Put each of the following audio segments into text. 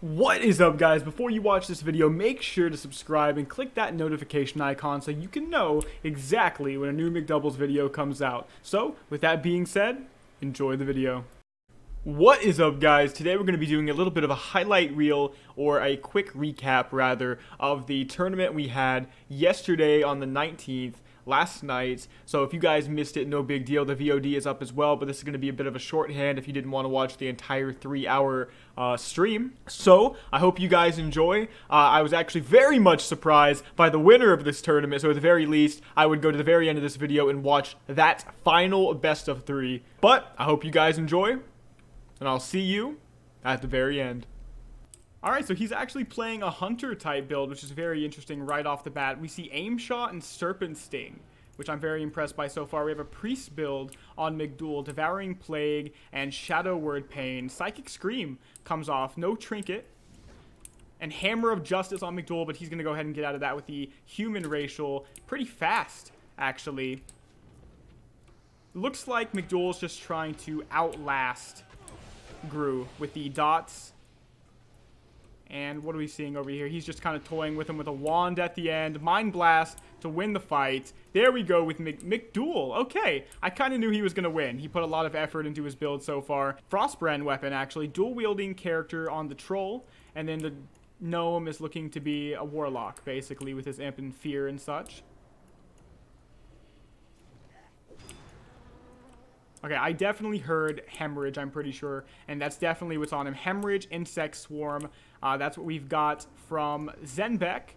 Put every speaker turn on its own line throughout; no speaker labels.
What is up, guys? Before you watch this video, make sure to subscribe and click that notification icon so you can know exactly when a new Mcdoubles video comes out. So, with that being said, enjoy the video. What is up, guys? Today we're going to be doing a little bit of a highlight reel, or a quick recap rather, of the tournament we had yesterday on the 19th. Last night. So if you guys missed it, no big deal. The VOD is up as well, but this is going to be a bit of a shorthand if you didn't want to watch the entire 3-hour stream. So I hope you guys enjoy. I was actually very much surprised by the winner of this tournament, so at the very least I would go to the very end of this video and watch that final best of 3. But I hope you guys enjoy, and I'll see you at the very end. Alright, so he's actually playing a hunter type build, which is very interesting right off the bat. We see aim shot and serpent sting, which I'm very impressed by so far. We have a priest build on Mcdouble, devouring plague and shadow word pain. Psychic scream comes off, no trinket, and hammer of justice on Mcdouble, but he's going to go ahead and get out of that with the human racial pretty fast, actually. Looks like Mcdouble's just trying to outlast Gru with the dots. And what are we seeing over here? He's just kind of toying with him with a wand at the end. Mind Blast to win the fight. There we go with Mcdouble. Okay, I kind of knew he was going to win. He put a lot of effort into his build so far. Frostbrand weapon, actually. Dual-wielding character on the troll. And then the gnome is looking to be a warlock, basically, with his imp and fear and such. Okay, I definitely heard hemorrhage, I'm pretty sure, and that's definitely what's on him. Hemorrhage, insect swarm, that's what we've got from Zenbeck.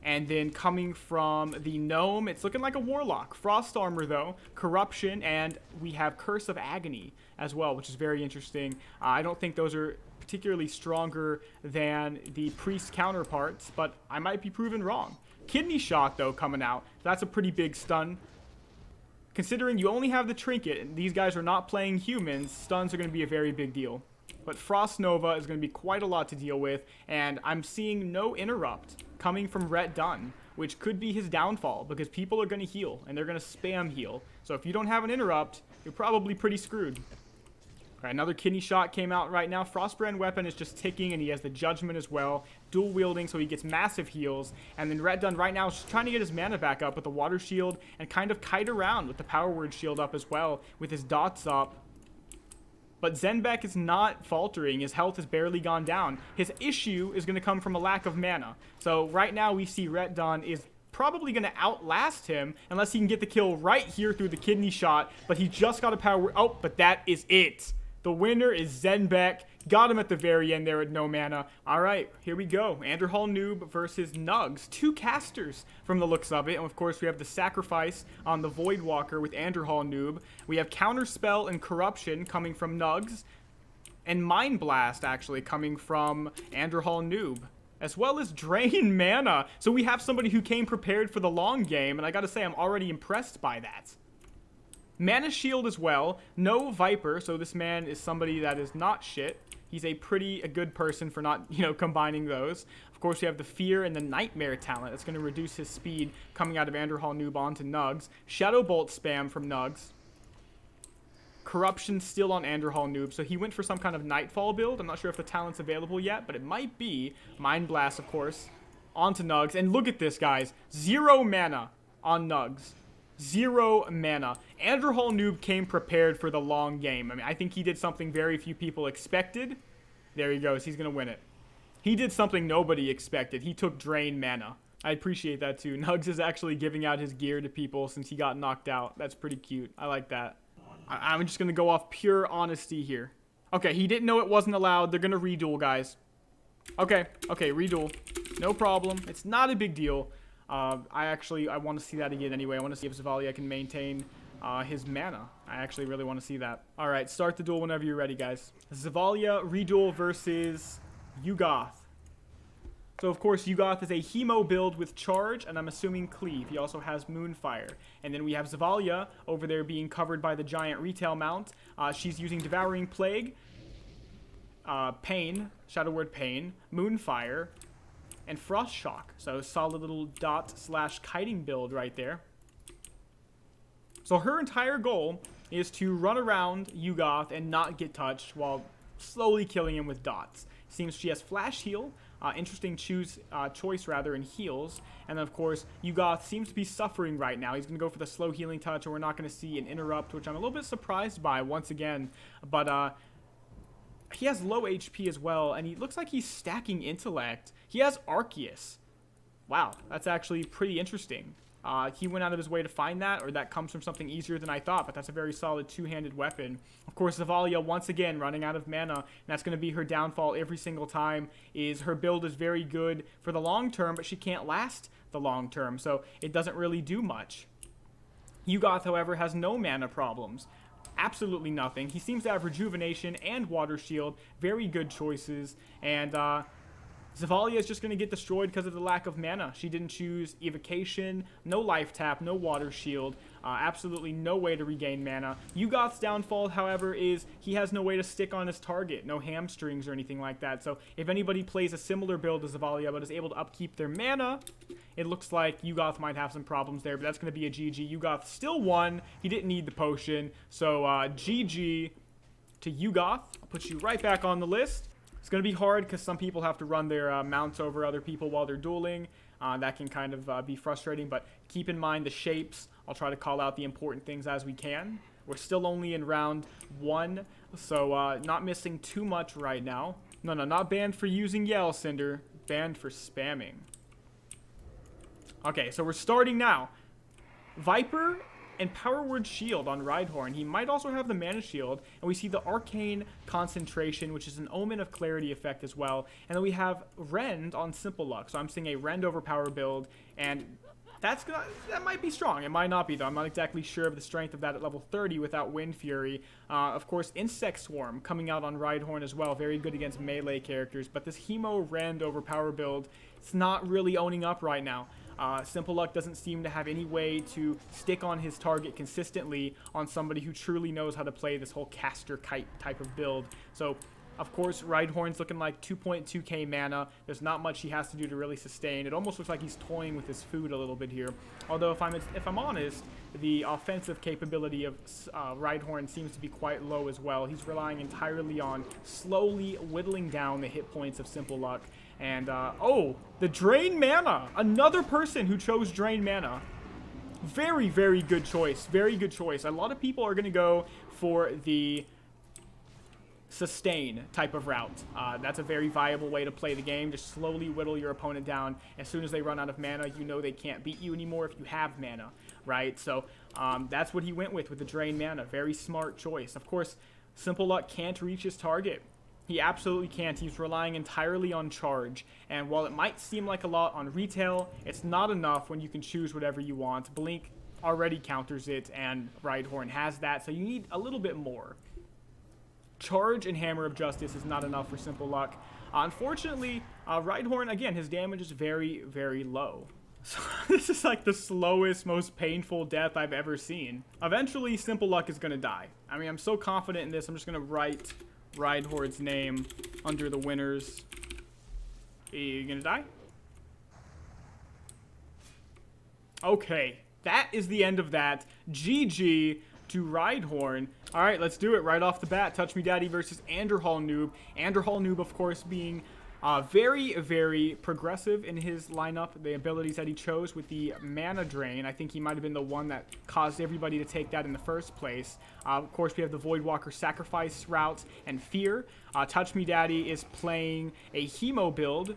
And then coming from the gnome, it's looking like a warlock. Frost armor, though, corruption, and we have Curse of Agony as well, which is very interesting. I don't think those are particularly stronger than the priest counterparts, but I might be proven wrong. Kidney shot, though, coming out. That's a pretty big stun. Considering you only have the trinket, and these guys are not playing humans, stuns are going to be a very big deal. But Frost Nova is going to be quite a lot to deal with, and I'm seeing no interrupt coming from Rhett Dunn, which could be his downfall, because people are going to heal, and they're going to spam heal. So if you don't have an interrupt, you're probably pretty screwed. Alright, another kidney shot came out right now. Frostbrand weapon is just ticking, and he has the judgment as well. Dual wielding, so he gets massive heals. And then Rhett Dunn right now is just trying to get his mana back up with the water shield and kind of kite around with the power word shield up as well, with his dots up. But Zenbeck is not faltering. His health has barely gone down. His issue is going to come from a lack of mana. So right now we see Rhett Dunn is probably going to outlast him unless he can get the kill right here through the kidney shot. But he just got a power. Oh, but that is it. The winner is Zenbeck. Got him at the very end there at no mana. All right, here we go. Anderhall Noob versus Nugs. 2 casters from the looks of it. And of course, we have the sacrifice on the Voidwalker with Anderhall Noob. We have Counterspell and Corruption coming from Nugs. And Mind Blast, actually, coming from Anderhall Noob, as well as Drain Mana. So we have somebody who came prepared for the long game. And I gotta say, I'm already impressed by that. Mana Shield as well. No Viper, so this man is somebody that is not shit. He's a good person for not, combining those. Of course, we have the Fear and the Nightmare talent. That's going to reduce his speed coming out of Anderhall Noob onto Nugs. Shadow Bolt spam from Nugs. Corruption still on Anderhall Noob, so he went for some kind of Nightfall build. I'm not sure if the talent's available yet, but it might be. Mind Blast, of course, onto Nugs. And look at this, guys. 0 mana on Nugs. 0 mana. Anderhall Noob came prepared for the long game. I mean, I think he did something very few people expected. There he goes. He's going to win it. He did something nobody expected. He took Drain Mana. I appreciate that too. Nugs is actually giving out his gear to people since he got knocked out. That's pretty cute. I like that. I'm just going to go off pure honesty here. Okay, he didn't know it wasn't allowed. They're going to reduel, guys. Okay, reduel. No problem. It's not a big deal. I want to see that again anyway. I want to see if Zavalia can maintain his mana. I actually really want to see that. Alright, start the duel whenever you're ready, guys. Zavalia reduel versus Yugoth. So, of course, Yugoth is a Hemo build with Charge, and I'm assuming Cleave. He also has Moonfire. And then we have Zavalia over there being covered by the giant retail mount. She's using Devouring Plague, Pain, Shadow Word Pain, Moonfire, and Frost Shock. So solid little dot/kiting build right there. So her entire goal is to run around Yugoth and not get touched while slowly killing him with dots. Seems she has flash heal. Interesting choice in heals. And then, of course, Yugoth seems to be suffering right now. He's going to go for the slow healing touch, and we're not going to see an interrupt, which I'm a little bit surprised by once again. But he has low HP as well, and he looks like he's stacking intellect. He has Arceus. Wow, that's actually pretty interesting. He went out of his way to find that, or that comes from something easier than I thought, but that's a very solid two-handed weapon. Of course, Zavalia, once again, running out of mana, and that's going to be her downfall every single time, is her build is very good for the long term, but she can't last the long term, so it doesn't really do much. Yugoth, however, has no mana problems. Absolutely nothing. He seems to have Rejuvenation and Water Shield. Very good choices, and Zavalia is just going to get destroyed because of the lack of mana. She didn't choose Evocation, no Life Tap, no Water Shield, absolutely no way to regain mana. Yugoth's downfall, however, is he has no way to stick on his target, no hamstrings or anything like that. So if anybody plays a similar build to Zavalia but is able to upkeep their mana, it looks like Yugoth might have some problems there, but that's going to be a GG. Yugoth still won. He didn't need the potion. So GG to Yugoth. I'll put you right back on the list. It's going to be hard because some people have to run their mounts over other people while they're dueling. That can kind of be frustrating, but keep in mind the shapes. I'll try to call out the important things as we can. We're still only in round 1, so not missing too much right now. No, not banned for using Yell Cinder. Banned for spamming. Okay, so we're starting now. Viper and Power Word Shield on Rhyhorn. He might also have the Mana Shield, and we see the Arcane Concentration, which is an Omen of Clarity effect as well. And then we have Rend on Simple Luck, so I'm seeing a Rend Overpower build, and that might be strong. It might not be, though. I'm not exactly sure of the strength of that at level 30 without Windfury. Of course, Insect Swarm coming out on Rhyhorn as well. Very good against melee characters, but this Hemo Rend Overpower build, it's not really owning up right now. Simple Luck doesn't seem to have any way to stick on his target consistently on somebody who truly knows how to play this whole caster type of build. So, of course, Rhyhorn's looking like 2.2k mana. There's not much he has to do to really sustain. It almost looks like he's toying with his food a little bit here. Although, if I'm honest, the offensive capability of Rhyhorn seems to be quite low as well. He's relying entirely on slowly whittling down the hit points of Simple Luck. And, oh, the Drain Mana. Another person who chose Drain Mana. Very, very good choice. Very good choice. A lot of people are going to go for the sustain type of route. That's a very viable way to play the game. Just slowly whittle your opponent down. As soon as they run out of mana, you know they can't beat you anymore if you have mana, right? So, that's what he went with the Drain Mana. Very smart choice. Of course, Simple Luck can't reach his target. He absolutely can't. He's relying entirely on charge. And while it might seem like a lot on retail, it's not enough when you can choose whatever you want. Blink already counters it, and Rhyhorn has that, so you need a little bit more. Charge and Hammer of Justice is not enough for Simple Luck. Unfortunately, Rhyhorn, again, his damage is very, very low. So this is like the slowest, most painful death I've ever seen. Eventually, Simple Luck is going to die. I mean, I'm so confident in this, I'm just going to write Rhyhorn's name under the winners. Are you gonna die? Okay, that is the end of that. GG to Rhyhorn. Alright, let's do it right off the bat. Touch Me Daddy versus Anderhall Noob. Anderhall Noob, of course, being very, very progressive in his lineup. The abilities that he chose with the Mana Drain. I think he might have been the one that caused everybody to take that in the first place. Of course, we have the Voidwalker Sacrifice route and Fear. Touch Me Daddy is playing a Hemo build.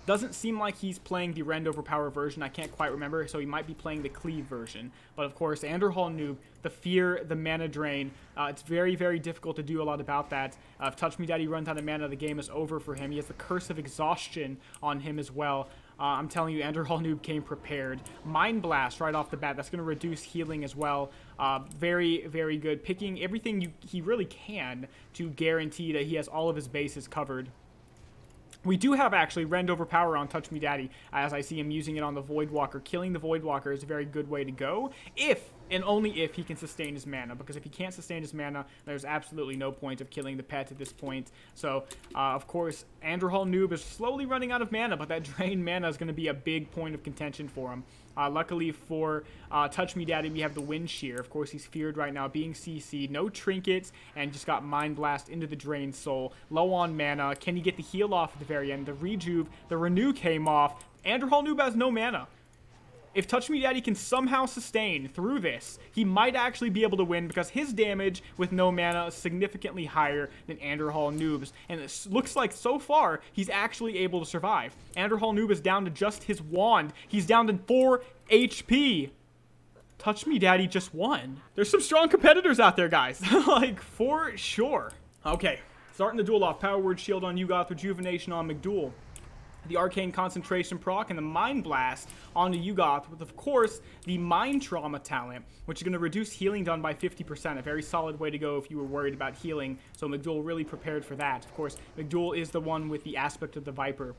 Doesn't seem like he's playing the Rend Overpower version. I can't quite remember, so he might be playing the Cleave version. But of course, Anderhall Noob, the Fear, the Mana Drain, it's very, very difficult to do a lot about that. If Touch Me Daddy runs out of mana, the game is over for him. He has the Curse of Exhaustion on him as well. I'm telling you, Anderhall Noob came prepared. Mind Blast right off the bat. That's going to reduce healing as well. Very, very good. Picking everything he really can to guarantee that he has all of his bases covered. We do have, actually, Rend Overpower on Touch Me Daddy, as I see him using it on the Voidwalker. Killing the Voidwalker is a very good way to go, if And only if he can sustain his mana, because if he can't sustain his mana, there's absolutely no point of killing the pet at this point. So, of course, Andorhal Noob is slowly running out of mana, but that drained mana is going to be a big point of contention for him. Luckily for Touch Me Daddy, we have the Wind Shear. Of course, he's feared right now, being CC'd. No trinkets, and just got Mind Blast into the Drained Soul. Low on mana. Can he get the heal off at the very end? The Rejuve, the Renew came off. Andorhal Noob has no mana. If Touch Me Daddy can somehow sustain through this, he might actually be able to win, because his damage with no mana is significantly higher than Andorhal Noob's. And it looks like so far he's actually able to survive. Andorhal Noob is down to just his wand. He's down to 4 HP. Touch Me Daddy just won. There's some strong competitors out there, guys. Like, for sure. Okay, starting the duel off. Power Word Shield on Yugoth, Rejuvenation on Mcdouble. The Arcane Concentration proc, and the Mind Blast onto Yugoth, with, of course, the Mind Trauma talent, which is going to reduce healing done by 50%. A very solid way to go if you were worried about healing, so Mcdouble really prepared for that. Of course, Mcdouble is the one with the aspect of the Viper.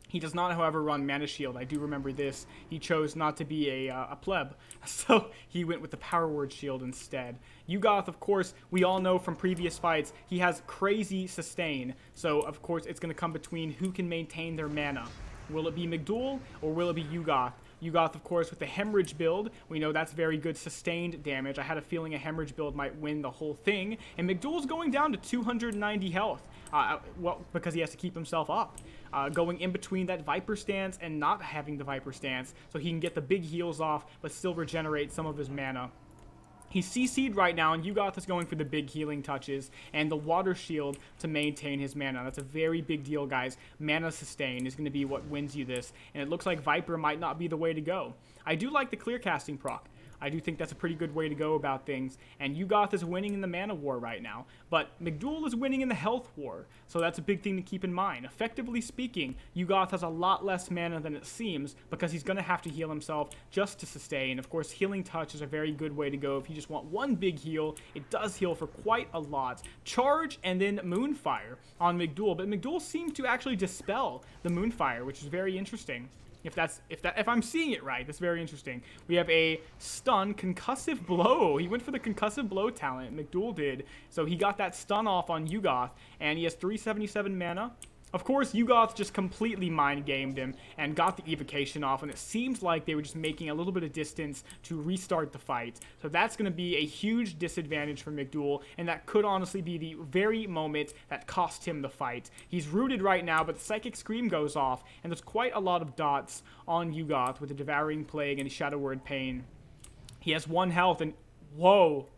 He does not, however, run Mana Shield. I do remember this. He chose not to be a pleb, so he went with the Power Word Shield instead. Yugoth, of course, we all know from previous fights, he has crazy sustain. So, of course, it's going to come between who can maintain their mana. Will it be Mcdouble or will it be Yugoth? Yugoth, of course, with the Hemorrhage build, we know that's very good sustained damage. I had a feeling a Hemorrhage build might win the whole thing. And Mcdoule's going down to 290 health. Well, because he has to keep himself up. Going in between that Viper stance and not having the Viper stance, so he can get the big heals off, but still regenerate some of his mana. He's CC'd right now, and Yugoth is going for the big healing touches and the Water Shield to maintain his mana. That's a very big deal, guys. Mana sustain is going to be what wins you this, and it looks like Viper might not be the way to go. I do like the clear casting proc. I do think that's a pretty good way to go about things, and Yugoth is winning in the mana war right now, but Mcdouble is winning in the health war, so that's a big thing to keep in mind. Effectively speaking, Yugoth has a lot less mana than it seems, because he's going to have to heal himself just to sustain. Of course, Healing Touch is a very good way to go if you just want one big heal. It does heal for quite a lot. Charge and then Moonfire on Mcdouble, but Mcdouble seemed to actually dispel the Moonfire, which is very interesting. If I'm seeing it right, that's very interesting. We have a stun, concussive blow. He went for the concussive blow talent. Mcdouble did. So he got that stun off on Yugoth, and he has 377 mana. Of course, Yugoth just completely mind-gamed him and got the evocation off, and it seems like they were just making a little bit of distance to restart the fight. So that's going to be a huge disadvantage for Mcdouble, and that could honestly be the very moment that cost him the fight. He's rooted right now, but the Psychic Scream goes off, and there's quite a lot of dots on Yugoth with the Devouring Plague and the Shadow Word Pain. He has 1 health, and whoa.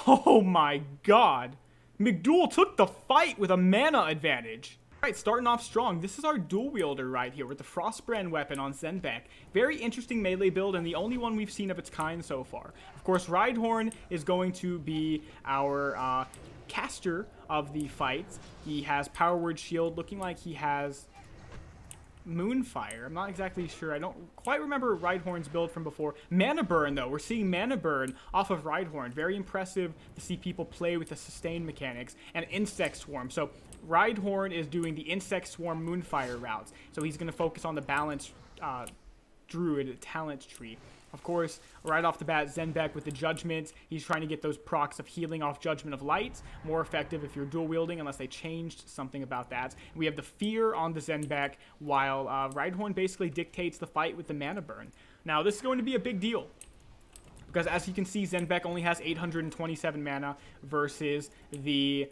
Oh my god. Mcdouble took the fight with a mana advantage. Alright, starting off strong, this is our dual wielder right here with the Frostbrand weapon on Zenbeck. Very interesting melee build, and the only one we've seen of its kind so far. Of course, Rhydhorn is going to be our caster of the fight. He has Power Word Shield, looking like he has Moonfire. I'm not exactly sure. I don't quite remember Rhydhorn's build from before. Mana Burn, though. We're seeing Mana Burn off of Rhydhorn. Very impressive to see people play with the sustain mechanics. And Insect Swarm. So Rhydhorn is doing the Insect Swarm Moonfire routes. So he's going to focus on the balanced Druid talent tree. Of course, right off the bat, Zenbeck with the Judgment. He's trying to get those procs of healing off Judgment of Light. More effective if you're dual wielding, unless they changed something about that. We have the Fear on the Zenbeck, while Rhydhorn basically dictates the fight with the Mana Burn. Now, this is going to be a big deal, because as you can see, Zenbeck only has 827 mana versus the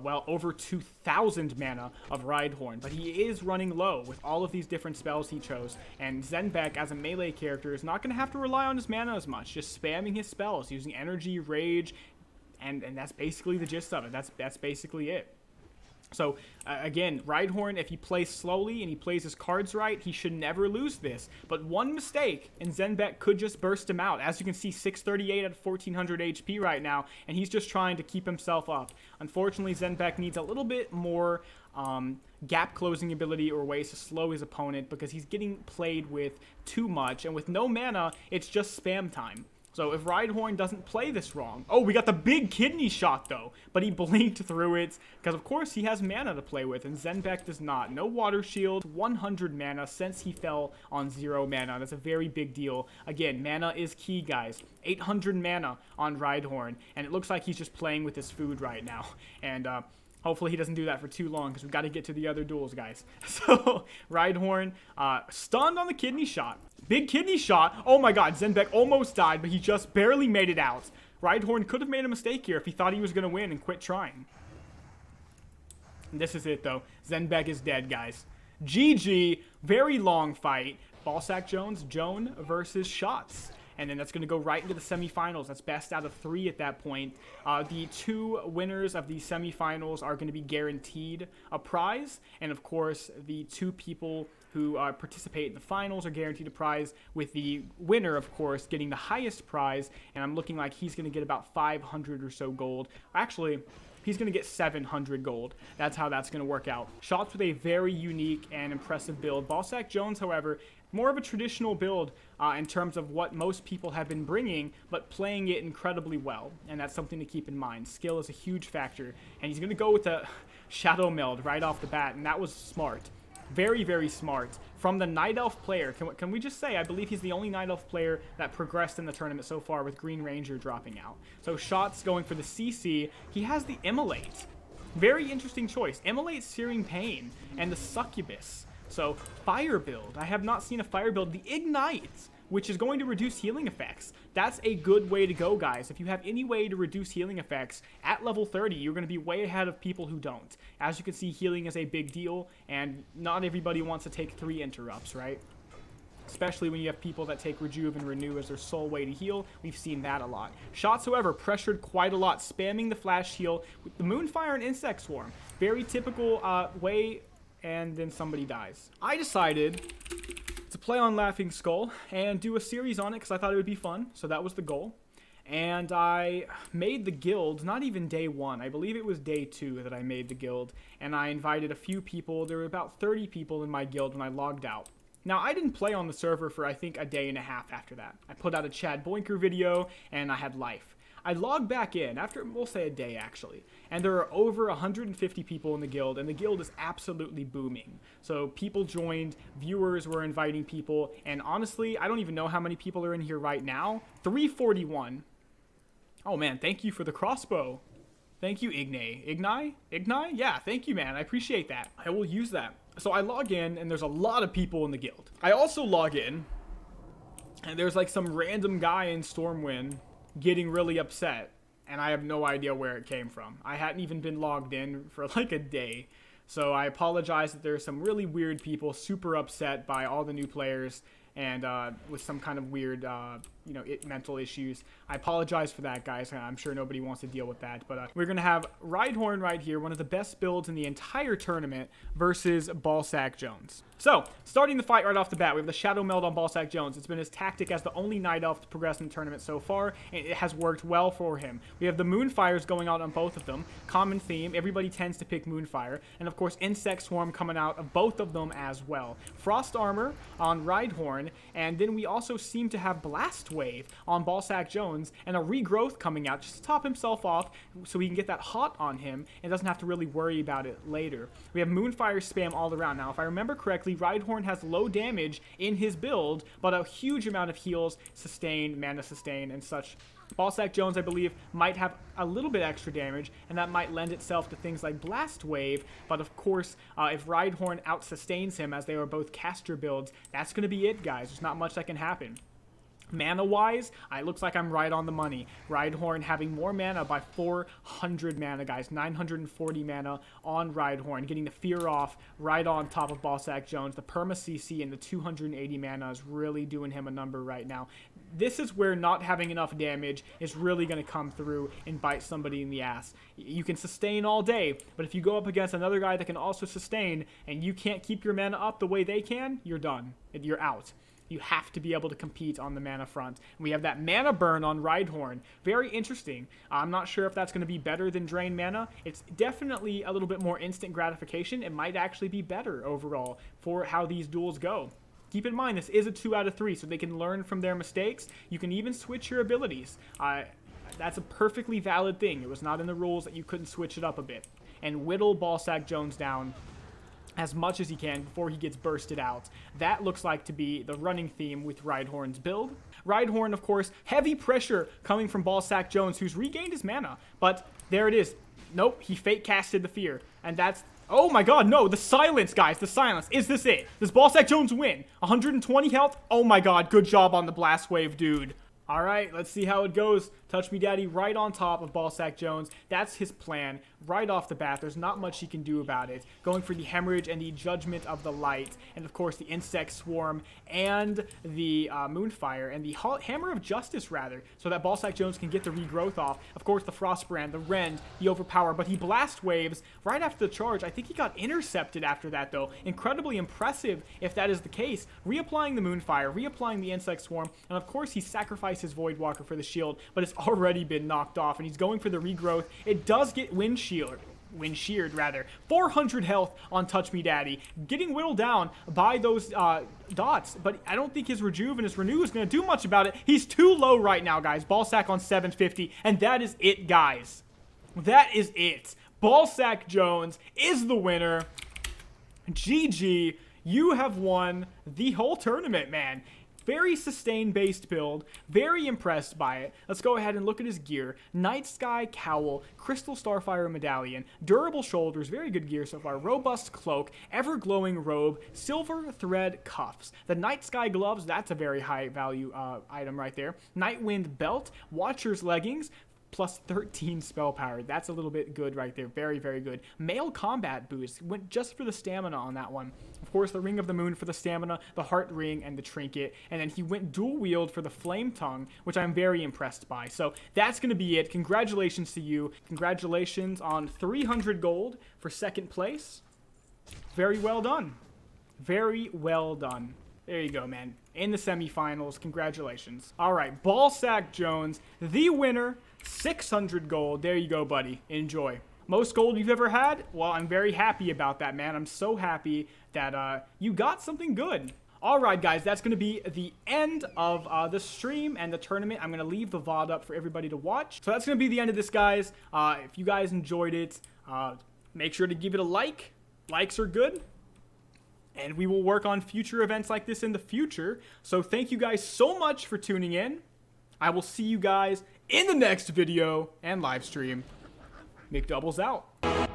well, over 2,000 mana of Rhydhorn, but he is running low with all of these different spells he chose, and Zenbeck, as a melee character, is not going to have to rely on his mana as much, just spamming his spells, using Energy, Rage, and that's basically the gist of it. That's basically it. So, again, Rhydhorn, if he plays slowly and he plays his cards right, he should never lose this. But one mistake, and Zenbeck could just burst him out. As you can see, 638 at 1400 HP right now, and he's just trying to keep himself up. Unfortunately, Zenbeck needs a little bit more gap closing ability or ways to slow his opponent, because he's getting played with too much, and with no mana, it's just spam time. So if Rhyhorn doesn't play this wrong... Oh, we got the big kidney shot, though. But he blinked through it, because of course he has mana to play with, and Zenbek does not. No water shield, 100 mana since he fell on 0 mana. That's a very big deal. Again, mana is key, guys. 800 mana on Rhyhorn, and it looks like he's just playing with his food right now. And, hopefully he doesn't do that for too long, because we've got to get to the other duels, guys. So, Rhyhorn, stunned on the kidney shot. Big kidney shot. Oh my god, Zenbek almost died, but he just barely made it out. Rhyhorn could have made a mistake here if he thought he was going to win and quit trying. And this is it, though. Zenbek is dead, guys. GG. Very long fight. Ballsack Jones, Joan versus Shots. And then that's going to go right into the semifinals. That's best out of 3 at that point. The 2 winners of the semifinals are going to be guaranteed a prize. And, of course, the 2 people who participate in the finals are guaranteed a prize, with the winner, of course, getting the highest prize. And I'm looking like he's going to get about 500 or so gold. Actually, he's going to get 700 gold. That's how that's going to work out. Shots with a very unique and impressive build. Ballsack Jones, however, more of a traditional build in terms of what most people have been bringing, but playing it incredibly well. And that's something to keep in mind. Skill is a huge factor. And he's going to go with a Shadow Meld right off the bat, and that was smart. Very, very smart. From the Night Elf player, can we just say, I believe he's the only Night Elf player that progressed in the tournament so far, with Green Ranger dropping out. So Shots going for the CC. He has the Immolate. Very interesting choice. Immolate, Searing Pain, and the Succubus. So fire build. I have not seen a fire build. The Ignite, which is going to reduce healing effects. That's a good way to go, guys. If you have any way to reduce healing effects at level 30, you're going to be way ahead of people who don't. As you can see, healing is a big deal, and not everybody wants to take 3 interrupts, right? Especially when you have people that take Rejuve and Renew as their sole way to heal. We've seen that a lot. Shots, however, pressured quite a lot, spamming the flash heal with the Moonfire and Insect Swarm. Very typical way, and then somebody dies. I decided to play on Laughing Skull and do a series on it because I thought it would be fun, so that was the goal. And I made the guild, not even day 1, I believe it was day 2 that I made the guild, and I invited a few people. There were about 30 people in my guild when I logged out. Now, I didn't play on the server for, I think, a day and a half after that. I put out a Chad Boinker video, and I had life. I logged back in after, we'll say, a day, actually. And there are over 150 people in the guild, and the guild is absolutely booming. So people joined, viewers were inviting people, and honestly, I don't even know how many people are in here right now. 341. Oh, man, thank you for the crossbow. Thank you, Ignay. Ignay? Yeah, thank you, man. I appreciate that. I will use that. So I log in, and there's a lot of people in the guild. I also log in, and there's like some random guy in Stormwind getting really upset, and I have no idea where it came from. I hadn't even been logged in for like a day. So I apologize that there's some really weird people super upset by all the new players, and with some kind of weird, mental issues. I apologize for that, guys. I'm sure nobody wants to deal with that. But we're going to have Rhyhorn right here, one of the best builds in the entire tournament, versus Ballsack Jones. So, starting the fight right off the bat, we have the Shadow Meld on Ballsack Jones. It's been his tactic as the only Night Elf to progress in the tournament so far, and it has worked well for him. We have the Moonfires going out on both of them. Common theme, everybody tends to pick Moonfire. And of course, Insect Swarm coming out of both of them as well. Frost Armor on Rhyhorn, and then we also seem to have Blast Wave on Ballsack Jones, and a Regrowth coming out just to top himself off so he can get that hot on him and doesn't have to really worry about it later. We have Moonfire spam all around. Now, if I remember correctly, Rhyhorn has low damage in his build, but a huge amount of heals, sustain, mana sustain, and such. Ballsack Jones, I believe, might have a little bit extra damage, and that might lend itself to things like Blast Wave, but of course, if Rhyhorn out-sustains him, as they are both caster builds, that's going to be it, guys. There's not much that can happen. Mana-wise, it looks like I'm right on the money. Rhyhorn having more mana by 400 mana, guys. 940 mana on Rhyhorn, getting the fear off right on top of Ballsack Jones. The perma CC and the 280 mana is really doing him a number right now. This is where not having enough damage is really going to come through and bite somebody in the ass. You can sustain all day, but if you go up against another guy that can also sustain, and you can't keep your mana up the way they can, you're done. You're out. You have to be able to compete on the mana front. And we have that mana burn on Rhyhorn. Very interesting. I'm not sure if that's going to be better than drain mana. It's definitely a little bit more instant gratification. It might actually be better overall for how these duels go. Keep in mind, this is a 2 out of 3, so they can learn from their mistakes. You can even switch your abilities. That's a perfectly valid thing. It was not in the rules that you couldn't switch it up a bit. And whittle Ballsack Jones down as much as he can before he gets bursted out. That looks like to be the running theme with Rhydhorn's build. Rhydhorn, of course, heavy pressure coming from Ballsack Jones, who's regained his mana. But there it is. Nope, he fake casted the fear. And that's... Oh my god, no, the silence, guys, the silence. Is this it? Does Ballsack Jones win? 120 health? Oh my god, good job on the blast wave, dude. All right, let's see how it goes. Touch Me Daddy right on top of Ballsack Jones. That's his plan right off the bat. There's not much he can do about it. Going for the Hemorrhage and the Judgment of the Light. And, of course, the Insect Swarm and the Moonfire and the Hammer of Justice, rather, so that Ballsack Jones can get the regrowth off. Of course, the Frostbrand, the Rend, the Overpower, but he Blast Waves right after the charge. I think he got intercepted after that, though. Incredibly impressive if that is the case. Reapplying the Moonfire, reapplying the Insect Swarm, and, of course, he sacrificed his Voidwalker for the shield, but it's already been knocked off, and he's going for the regrowth. It does get wind sheared rather. 400 health on Touch Me Daddy, getting whittled down by those dots, but I don't think his Rejuve and his Renew is going to do much about it. He's too low right now, guys. Ballsack on 750, and that is it, guys. That is it. Ballsack Jones is the winner. GG. You have won the whole tournament, man. Very sustain-based build. Very impressed by it. Let's go ahead and look at his gear. Night Sky Cowl, Crystal Starfire Medallion, Durable Shoulders, very good gear so far, Robust Cloak, Ever-Glowing Robe, Silver Thread Cuffs. The Night Sky Gloves, that's a very high-value item right there. Nightwind Belt, Watcher's Leggings, plus 13 spell power. That's a little bit good right there. Very, very good. Male Combat Boost. Went just for the stamina on that one. Of course, the Ring of the Moon for the stamina, the Heart Ring, and the Trinket. And then he went dual wield for the Flame Tongue, which I'm very impressed by. So that's going to be it. Congratulations to you. Congratulations on 300 gold for second place. Very well done. Very well done. There you go, man. In the semifinals. Congratulations. All right, Ballsack Jones, the winner. 600 gold. There you go, buddy. Enjoy. Most gold you've ever had? Well, I'm very happy about that, man. I'm so happy that you got something good. All right, guys, that's going to be the end of the stream and the tournament. I'm going to leave the VOD up for everybody to watch. So that's going to be the end of this, guys. If you guys enjoyed it, make sure to give it a like. Likes are good. And we will work on future events like this in the future. So thank you guys so much for tuning in. I will see you guys in the next video and live stream. Mcdoubles out.